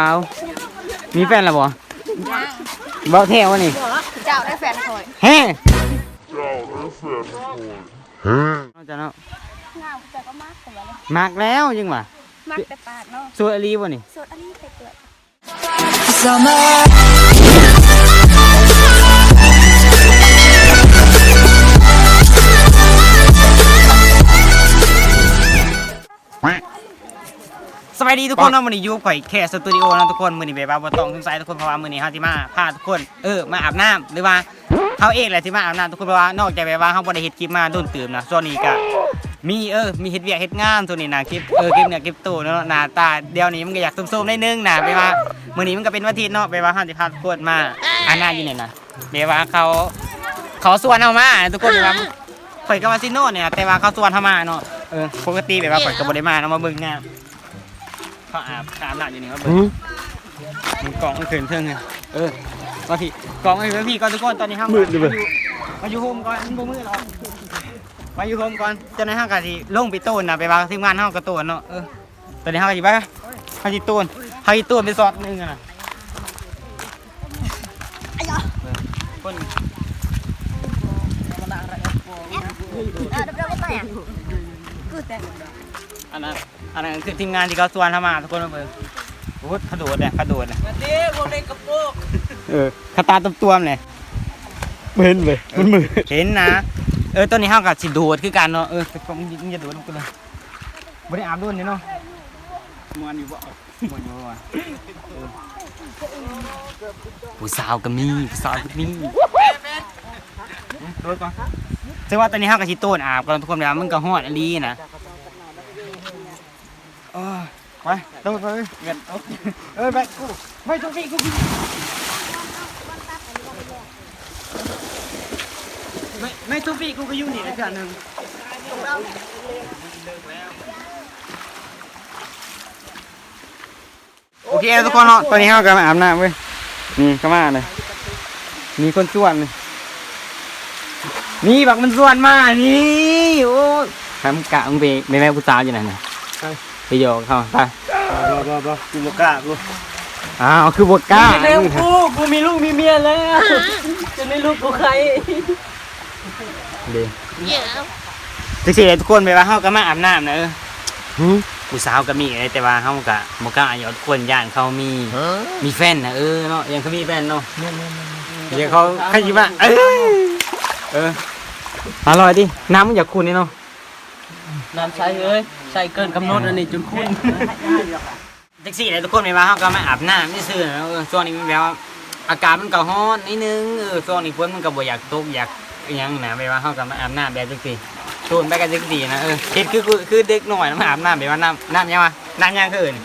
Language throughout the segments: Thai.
เอามีแฟนแล้วบ่ยังบ่แท้วะนี่เจ้าได้แฟนคอยเฮ้เจ้าเนาะงามแต่ก็มากแต่ว่าเลยมากแล้วยังวะมากแต่ปากเนาะสวยอลีบ่นี่โสดอันนี้ไปเกิดสวัสดีทุกคนเนาะมื้อนี้อยู่ข่อยแค่สตูดิโอนะทุกคนมื้อนี้แบบว่าบ่ต้องสงสัยทุกคนเพราะว่ามื้อนี้เฮาสิมาพาทุกคนมาอาบน้ำหรือว่าเฮาเองแหละสิมาอาบน้ำทุกคนเพราะว่านอกจากแบบว่าเฮาบ่ได้เฮ็ดคลิปมาโดนตื่มนะส่วนนี้ก็มีเฮ็ดเวียกเฮ็ดงานส่วนนี้นะคลิปคลิปเนี่ยคลิปตู้เนาะหน้าตาเดี๋ยวนี้มันก็อยากซุ่มๆนิดนึงนะแบบว่ามื้อนี้มันก็เป็นวันอาทิตย์เนาะแบบว่าเฮาสิพาทุกคนมาอาบน้ำอยู่นี่นะแบบว่าเขาชวนเฮามาทุกคนแบบว่าข่อยก็ว่าสิโน่เนี่ยแต่ว่าเขาชวนเฮามาเนาะปกติแบบว่าข่อยก็บ่ได้มาเนาะมาเบิ่งน้ำเขาอาบน้ำอยู่นี่ว่าเบิ่งมันกล่องมันขึ้นเทิงไงว่าพี่กล่องไอ้พี่ก่อนทุกคนตอนนี้ห้ามมาอยู่โฮมก่อนมันบ่มืดหรอกมาอยู่โฮมก่อนเจ้าหน้าที่กะสิลงไปต้นนะไปวางทีมงานเฮากระต้นเนาะตอนนี้เฮากะสิไปเฮาสิต้นไปซอดนึงน่ะคนอันนั้นคือทีมงานที่เขาชวนเฮามาทุกคนมาเบิ่งโอ้กระโดดเนี่ยกระโดดเนี่ยพวกเด็กกระโปงขตาตัวๆเลยเห็นเลยมันมือเห็นนะตอนนี้เฮากับสิโดดคือกันเนาะมึงจะโดดลงกันเลยบ่ได้อาบโดนนี่เนาะม่วนอยู่บ่ม่วนอยู่บ่ผู้สาวก็มีโดดก่อนแต่ว่าตอนนี้เฮากับสิโต้นอาบกันทุกคนแล้วมันก็ฮอดอลีนะไปต้องไปเงินไปกูไม่ต้องพี่กูไม่ต้องพี่กูก็อยู่นี่นะจ๊ะหนึ่งโอเคทุกคนเนาะตอนนี้เรากำลังอาบน้ำเว้ยนี่ก็มาเลยมีคนส่วนเลยนี่บักมันส่วนมานี่โอ้ทำกะมึงไปแม่ผู้สาวอยู่ไหนเนี่ยไปโยกเขาไปกูบกล้ากูคือบกล้ากูมีลูกมีเมียแล้วจะไม่ลูกกูใครเดี๋ยวสิทุกคนไปว่าเฮาก็มาอาบน้ำนะผู้สาวก็มีแต่ว่าเฮาก็บกล้าอย่าทุกคนย่านเขามีแฟนนะเนาะยังเขามีแฟนเนาะเดี๋ยวเขาใครยิ้มว่าอร่อยดิน้ำมันอยากคุณนี่เนาะน้ำใช้ใช้เกินกำหนดอันนี้จนคุ้นแท็กซี่เลยทุกคนไม่ว่าเขาก็มาอาบน้ำนี่ซื่อแล้วช่วงนี้มันแบบว่าอากาศมันก็ร้อนนิดนึงช่วงนี้ฝนมันก็บ่อยากตกอยากยังนะไม่ว่าเขาก็มาอาบน้ำแบบแท็กซี่ตูนไปกันแท็กซี่นะคิดคือเด็กหน่อยมาอาบน้ำแบบว่าน้ำยังวะน้ำยังคืออื่น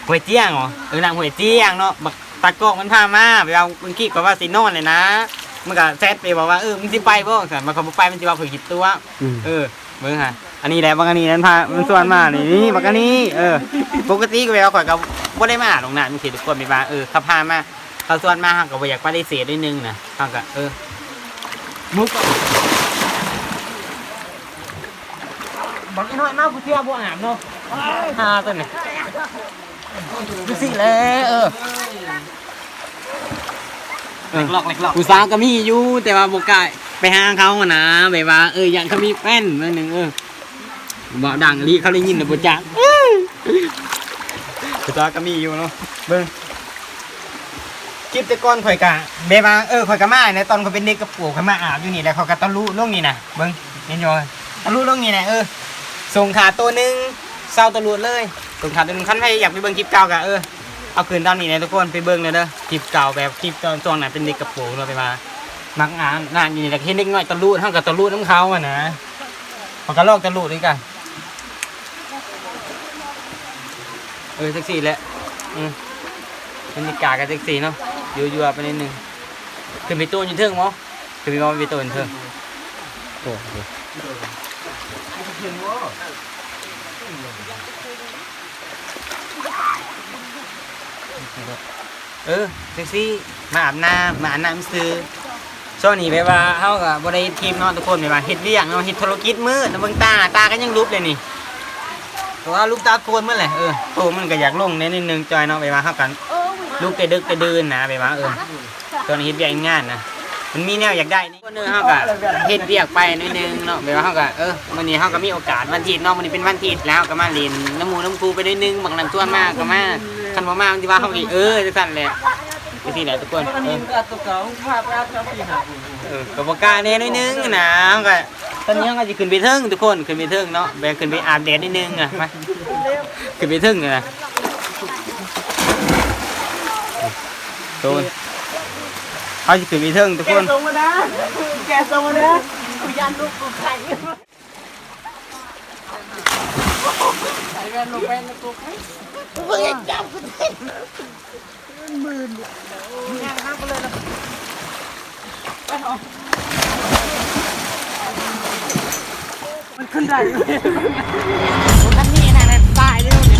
หวยเตี้ยงเหรอน้ำหวยเตี้ยงเนาะบักตะกอกมันพามาไปเอาคุณคิดก็ว่าสีนอนเลยนะมันก็แซดไปบอกว่ามึงสิไปบ่สั่นมาเขาบ่ไปมันสิว่าเผยคิดตัวเบิ่งฮะอันนี้แหละบางอันนี้นั้นพามันส่วนมานี่บางอันนี้ปกติก็แบบข่อยก็บ่ได้มาตรงนั้นมันสิทุกคนมีว่าเขาพามาเขาส่วนมาเฮาก็บ่อยากปฏิเสธนิดนึงนะเฮาก็มุกบักน้อยมากผู้เที่ยวบ่อาบเนาะตัวนี้ดูสิแล้วเล็กผู้สาวก็มีอยู่แต่ว่าบ่กล้าไปหาเขานะแบบว่าอย่างเขามีแฟนนั่นนึงบ่ดังลีเขาได้ยินแต่บ่จักผู้สาวก็มีอยู่เนาะเบิ่งคลิปแต่ก่อนข่อยกะแบบว่าข่อยก็มาในตอนเขาเป็นเด็กกับปู่เขามาอาบอยู่นี่แล้วเขาก็ตะลุลงนี่นะเบิ่งเห็นอยู่ตะลุลงนี่นะส่งขาตัวนึงเศร้าตะลุเลยส่งขาตัวนึงคันใครอยากไปเบิ่งคลิปเก่ากะเอาคืนตอนนี้นะทุกคนไปเบิ่งเลยเด้อคลิปเก่าแบบคลิปตอนช่วงนั้นเป็นเด็กกับปู่เราไปมามักอ่านนานอยู่นี่แหละเห็นเด็กน้อยตะลุเท่ากับตะลุน้ำเขาอ่ะนะพอกระลอกตะลุด้วยกันแท็กซี่แหละบรรยากาศกับแท็กซี่เนาะยั่วๆไปนิดนึงขึ้นไปตัวอยู่เทิงมั้งขึ้นไปมองไปตัวอยู่เทิงแท็กซี่มาอาบน้ำซื้อช่วงนี้แบบว่าเฮาก็บ่ได้ทีมเนาะทุกคนแบบว่าเฮ็ดเวียกเนาะเฮ็ดธุรกิจมืดเบิ่งตาก็ยังรูปเลยนี่ ตัวลูกตาโกนเมื่อไหร่โตมันก็อยากลงนิดนึงจอยเนาะไปว่าเข้ากันลูกแต่ดึกแต่เดินนะไปว่าตอนนี้เฮ็ดเวียกงานนะมันมีแนวอยากได้นี่คนนึงเฮาก็เฮ็ดเวียกไปนิดนึงเนาะไปว่าเฮาก็มื้อนี้เฮาก็มีโอกาสวันอาทิตย์เนาะมื้อนี้เป็นวันอาทิตย์แล้วก็มาเล่นน้ำหมูน้ำคูไปนิดนึงบางนั้นชวนมาก็มาคันบ่มามันสิว่าเฮาอีกจังซั่นแหละจังซี่แหละทุกคน อันนี้มันก็ตัวเก่าภาพอาจปีหา ก็บ่กล้าแน่นิดนึงนะก็ตอนนี้ก็สิขึ้นไปเทิงทุกคนขึ้นไปเทิงเนาะแบกขึ้นไปอาบแดดนิดนึงมาขึ้นไปเทิงนะโดนเขาจะขึ้นไปเทิงทุกคน แกส่งมานะกูยันลูกกูไข่ใส่แว่นลูกแว่นลูกไข่เพิ่งจับกูเต้นมือเนี่ยห้ามไปเลยนะมันขึ้นได้อันนี้นะตายเลยเนี่ย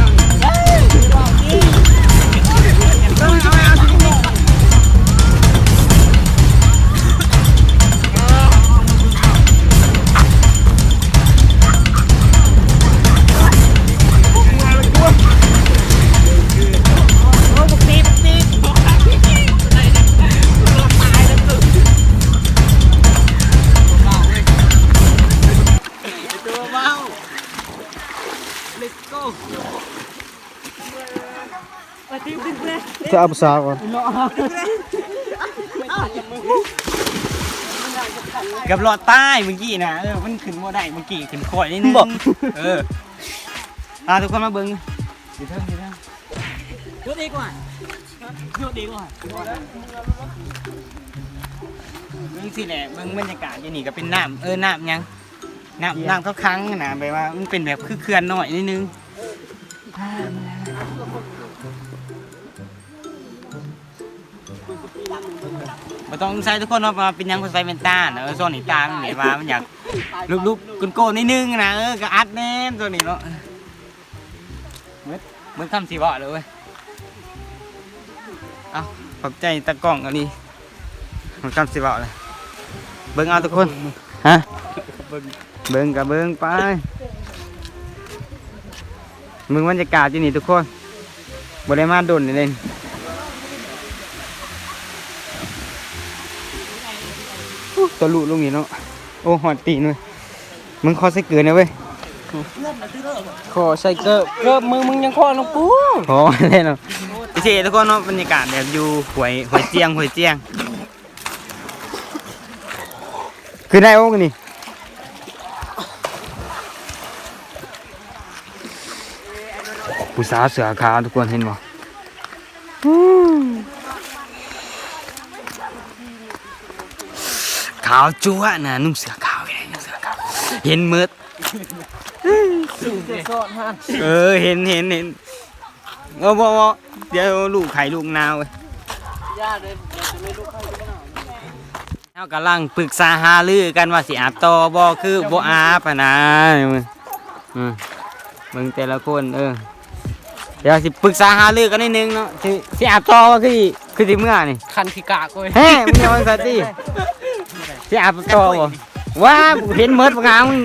บอกนี่จะเอาภาษาก่อน กับหลอดใต้เมื่อกี้นะมันขึ้นบ่ได้เมื่อกี้ขึ้นคอยนิดนึงทุกคนมาเบิ้งอยู่เทิงยกดีกว่าเบิ้งสิแหละเบิ้งบรรยากาศอยู่นี่ก็เป็นน้ำน้ำยังน้ำเขาค้างนะแปลว่ามันเป็นแบบคือเขื่อนหน่อยนิดนึงมาต้องใส่ทุกคนว่าเป็นยังคนใส่เป็นตาโซนนี่ตามันเนี่ยว่ามันอยากลุกๆโกนนิดนึงนะก็อัดแน่ตัวนี้เนาะเหมือนคำสีบอกเลยเอาขอบใจตะกล้องอันนี้เหมือนคำสีบอกเลยเบิ้งเอาทุกคนฮะเบิ้งกับเบิ้งไปมึงบรรยากาศที่นี่ทุกคนบริมาโดนเลยตัวลุลงนี่เนาะโอ้หอดตีนเลยมึงขอใส่เกลือนะเว้ย ขอใส่เกิบมึงยังขอลงกู ขออะไรเนาะพี่เชทุกคนเนาะบรรยากาศแบบอยู่หวยเจียงคือได้โอ้กันนี่ผู้สาวเสือขาวทุกคนเห็นบ่ขาวจั๊วนะนุ่งเสือขาวเห็นมืดเห็นบ่เดี๋ยวลูกไข่ลูกนาวเรากำลังปรึกษาหารือกันว่าสิอาบต่อบ่คือบ่อาบนะมึงแต่ละคนเดี๋ยวสิปรึกษาหารือกันนิดนึงเนาะสิอาบต่อว่าคือสิเมื่อนี่ คันขี้กากเว้ย เฮ้มึงอย่ามาสัตย์ดิสิอาบต่อบ่ว้าเห็นมืดบ่งามมึง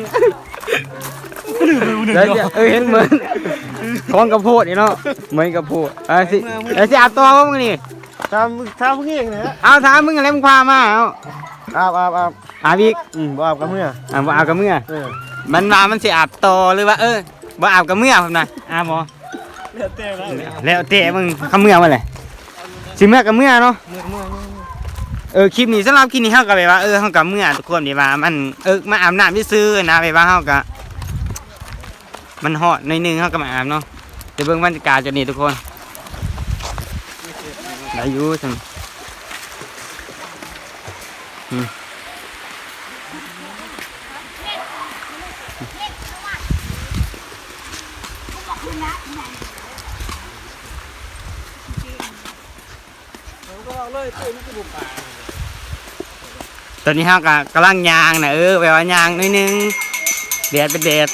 เห็นเหมือนท้องกระโพดนี่เนาะเหมือนกระโพดสิอาบต่อว่ามึงนี่ ทำมึงเองเนี่ย เอาถามมึงอะไรมึงพามาเอาอาบอีก บ่อาบกับเมื่อ บ่อาบกับเมื่อมันมามันสิอาบต่อหรือว่าบ่อาบกับเมื่อผมนะอาบบ่แล้วแต่มึงคำเมื่อมาเลยสิเมื่อกับเมื่อเนาะคลิปนี้สำหรับคลิปนี้เฮาก็แบบว่าเฮากับเมื่อทุกคนแบบว่ามันมาอาบน้ำซื่อๆนะแบบว่าเฮาก็มันฮอดหน่อยนึงเฮาก็มาอาบเนาะเดี๋ยวเบิ่งบรรยากาศจุดนี้ทุกคนได้อยู่จังตอนนี้เฮาก็กำลังยางนะแบบว่ายางนิดนึงแดดเป็นแดด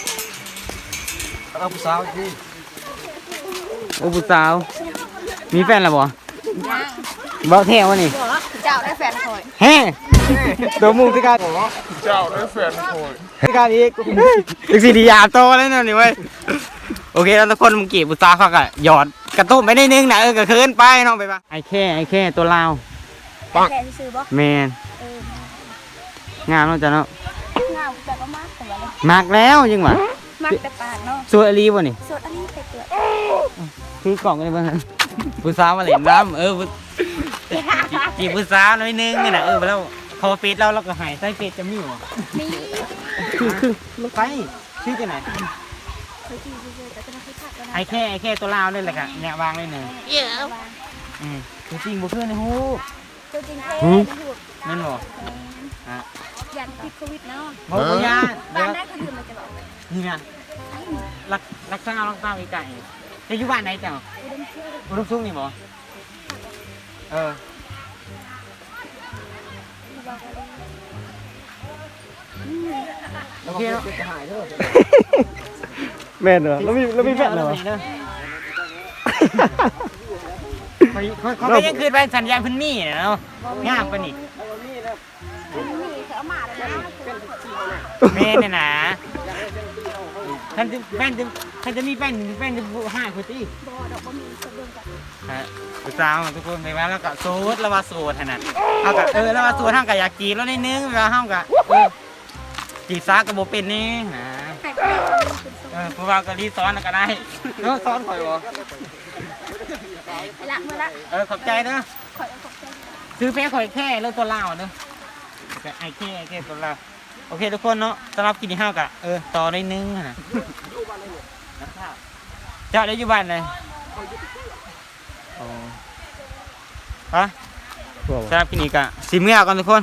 เอาผู้สาวที่ โอ้ผู้สาวมีแฟนแล้วบ่บอกแท้วะนี่ เจ้าได้แฟนคอย เฮ้ตัวมุงที่การ เจ้าได้แฟนคอย ที่การอีกอีกสี่ดียาโตแล้วเนี่ยนี่เว้ยโ โอเคแล้วทุกคนเมื่อกี้บุษราเขาก็หยอดกระตุ้มไปนิดนึงนะก็เคินไปเนาะไปปะไอ้แค่ตัวลาว แค่ซื้อบ่ แมน เออง ามเนาะจ้ะเนาะ งามแต่ก็มากแต่ว่าเลย มากแล้วยังวะ มากแต่ปากเนาะ สวยอลีบ่นี่ สดอันนี้ไปเกิด คือกล่องกันเลยบ้างบุษรามาเล่นน้ำจีบบุษราหน่อยนึงนี่นะแล้วพอเป็ดเราก็หายไส้เป็ดจะมีอยู่ นี่ คือลูกไปชื่อจะไหน เคยกินเฉยๆแต่จะมาคิดผักแล้วนะ ไอ้แค่ตัวลาวนี่แหละค่ะเนี่ยวางเลยหนึ่ง วาง ตัวจริงบ่เพื่อนในหู ตัวจริงแท้ หืม ในหู นั่นบ่ฮะ ยันติดโควิดเนาะ บ่บ่ยา บ้า เดี๋ย น ว ได้คนอื่นมาจะบอก นี่นะ ไอ้หนู รักษารักษาวิจัยจะอยู่บ้านไหนเจ้า อุดมเชื่ออุดมสุขนี่บ่เออ บอกอะไร โอเคเนาะ แม่นเหรอแล้วมีแฟนเหรอวะ เขาก็ยังคืนไปสัญญาณพื้นมีเนาะงามปะนี่ นี่เขาเอามาแล้วนะ แม่เนี่ยนะท่านจะแป้นจะท่านจะมีแป้นจะห้าคนที่ บอดอกบะหมี่สดเดิมกัน ฮะผู้สาวทุกคนไปว่าแล้วก็โซดแล้วว่าโซดขนาดเอากะแล้วว่าโซดห้ามกะอยากจีบแล้วนิดนึงเวลาห้ามกะจีบซากระโบเป็นนี่นะ ไข่เจียวเป็นสด พวกเราก็รีซ้อนก็ได้เนาะซ้อนข่อยบ่ ละเมื่อละ ขอบใจเนาะ ข่อยเอาขอบใจ ซื้อแพ้ข่อยแค่เรื่องตัวลาวเนาะไอ้แค่ตัวลาวโอเคทุกคนเนาะสำหรับกินที่ห้าวกะต่อได้นึงนะเจ้าได้อยู่บ้านเลยอ๋อฮะ บอก สำหรับกินนี้กะสิเมื่อก่อนทุกคน